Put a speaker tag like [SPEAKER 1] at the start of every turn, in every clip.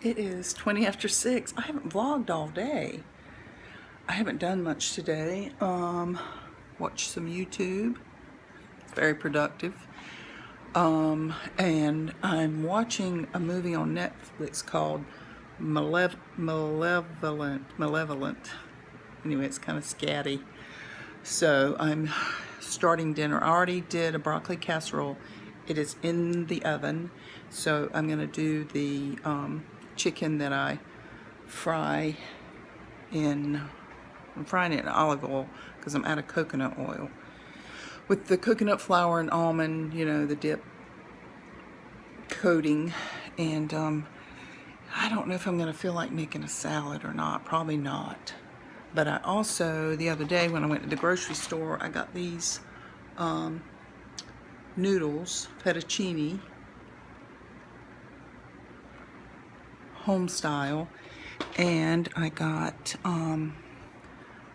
[SPEAKER 1] It is 20 after 6. I haven't vlogged all day. I haven't done much today. Watched some YouTube. It's very productive. And I'm watching a movie on Netflix called Malevolent. Anyway, it's kind of scatty. So I'm starting dinner. I already did a broccoli casserole. It is in the oven. So I'm going to do the chicken that I fry in, I'm frying it in olive oil because I'm out of coconut oil. With the coconut flour and almond, you know, the dip coating. And I don't know if I'm going to feel like making a salad or not. Probably not. But I also, the other day when I went to the grocery store, I got these noodles, fettuccine, home style, and I got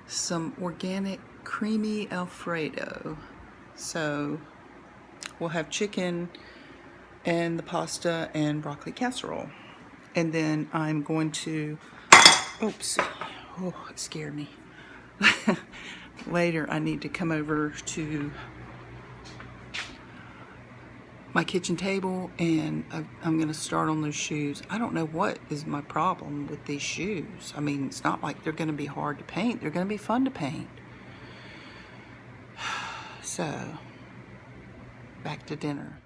[SPEAKER 1] some organic creamy Alfredo. So we'll have chicken and the pasta and broccoli casserole. And then I'm going to, oops, oh, it scared me. Later I need to come over to my kitchen table and I'm going to start on those shoes. I don't know what is my problem with these shoes. I mean, it's not like they're going to be hard to paint. They're going to be fun to paint. So, back to dinner.